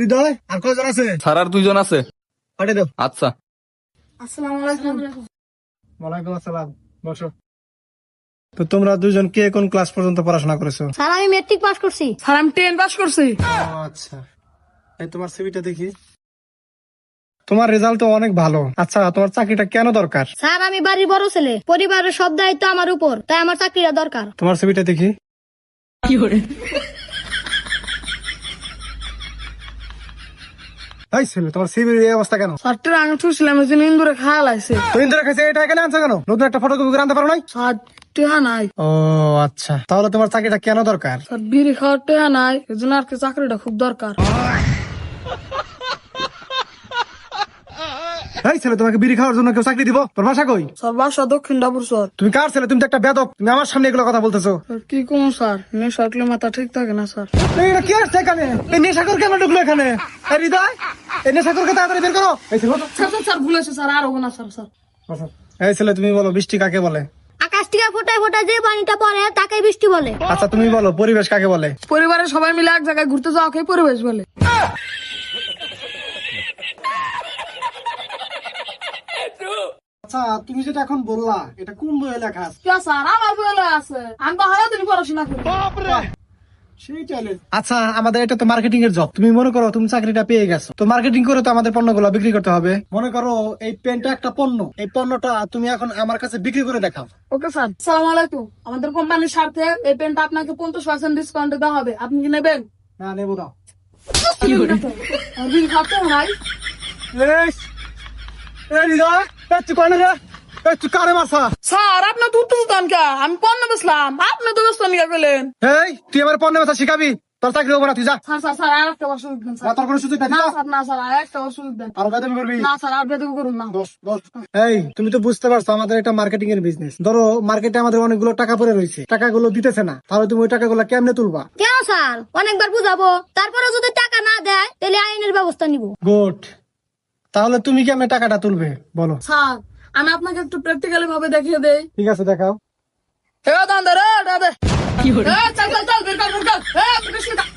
হৃদয় আর কয়জন আছে? স্যার আর 2 জন আছে। পাঠিয়ে দাও। আচ্ছা। আসসালামু আলাইকুম। ওয়ালাইকুম আসসালাম। বসো। তো তোমরা দুজন কে কোন ক্লাস পর্যন্ত পড়াশোনা করেছো? স্যার আমি মেট্রিক পাস করছি। স্যার আমি 10 পাস করছি। আচ্ছা, এই তোমার সিভিটা দেখি। তোমার রেজাল্ট তো অনেক ভালো। আচ্ছা, তোমার চাকরিটা কেন দরকার? স্যার আমি বাড়ির বড় ছেলে, পরিবারের সব দায়িত্ব আমার উপর, তাই আমার চাকরিটা দরকার। তোমার সিভিটা দেখি। এই ছেলে, তোমার সিভির এই অবস্থা কেন? স্যার আমি ঠুসলাম এই জন্য ইন্দুরে খাওয়া লাগছে। তো ইন্দ্রা কাছে এটা এখানে আনছো কেন? নতুন একটা ফটোকপি করে আনতে পারো নাই? স্যার টেহা নাই। ও আচ্ছা, তাহলে তোমার চাকরিটা কেন দরকার? স্যার বিড়ি খাওয়ার টেহা নাই, এই জন্য আর কি চাকরিটা খুব দরকার। এই ছেলে, তোমাকে বিড়ি খাওয়ার জন্য কেউ চাকরি দিব? তোর ভাষা কই? স্যার বাসা দক্ষিণ ডাবুর স্যার। তুমি কার ছেলে? তুমি তো একটা বেদক। তুমি আমার সামনে এগুলো কথা বলতেছো। স্যার কি কমু স্যার, নেশা উঠলে মাথা ঠিক থাকে না স্যার। এটা কি আসছে এখানে? এই নেশাখোর কেন ঢুকলো এখানে? এই হৃদয়, এই নেশাখোরকে তাড়াতাড়ি বের করো। এই ছেলে, বসো। স্যার স্যার ভুলেছে স্যার, আর হবো না স্যার। স্যার বসো। এই ছেলে, তুমি বলো বৃষ্টি কাকে বলে? আকাশ থেকে ফোটায় ফোটায় যে পানিটা পড়ে তাকে বৃষ্টি বলে। আচ্ছা, তুমি বলো পরিবেশ কাকে বলে? পরিবারের সবাই মিলে এক জায়গায় ঘুরতে যাওয়াকে পরিবেশ বলে। আচ্ছা, তুমি যেটা এখন বললা এটা কোন বইয়ে লেখা আছে? স্যার আমার বলে আছে, আমি তো হাজার দিন পড়াশোনা করি। আচ্ছা, আমাদের এটা তো মার্কেটিং এর জব। তুমি মনে করো তুমি চাকরিটা পেয়ে গেছো, তো মার্কেটিং করে তো আমাদের পণ্যগুলো বিক্রি করতে হবে। মনে করো এই পেনটা একটা পণ্য, এই পণ্যটা তুমি এখন আমার কাছে বিক্রি করে দেখাও। Okay sir. সালাম আলাইকুম। আমাদের কোম্পানির স্বার্থে এই পেনটা আপনাকে 50% ডিসকাউন্টে দেওয়া হবে, আপনি কি নেবেন? না, নেবো না। আর বিল খাতে নাই। তুই কারে মাসা? স্যার আপনি তো উঠতেছেন কে? আমি পণ্য বেচলাম, আপনি তো বেচলেন নিয়ে গেলেন। এই, তুই আমার পণ্য বেচা শিখাবি? তোর চাকরি হবো না, তুই যা। স্যার স্যার স্যার আর একটা সুযোগ দেন স্যার। তোর কোনো সুযোগ নাই, না যা। স্যার, না স্যার আর একটা সুযোগ দেন। আরো বেতন করবি? না স্যার আর বেতন করুন না। এই, তুমি তো বুঝতে পারছো আমাদের এটা মার্কেটিং এর বিজনেস। ধরো মার্কেটে আমাদের অনেকগুলো টাকা পড়ে রয়েছে, টাকাগুলো দিতেছে না, তাহলে তুমি ওই টাকাগুলো কেমনে তুলবা? কেন স্যার, অনেকবার বুঝাবো, তারপরে যদি টাকা না দেয় তাহলে আইনের ব্যবস্থা নিব। গুড, তাহলে তুমি কেমনে টাকাটা তুলবে বলো? স্যার আমি আপনাকে একটু প্র্যাকটিক্যালি ভাবে দেখিয়ে দেই। ঠিক আছে, দেখাও। এ দাদা রে দাদা, কি হলো? চল চল চল বের কর বের কর। এ বের কর।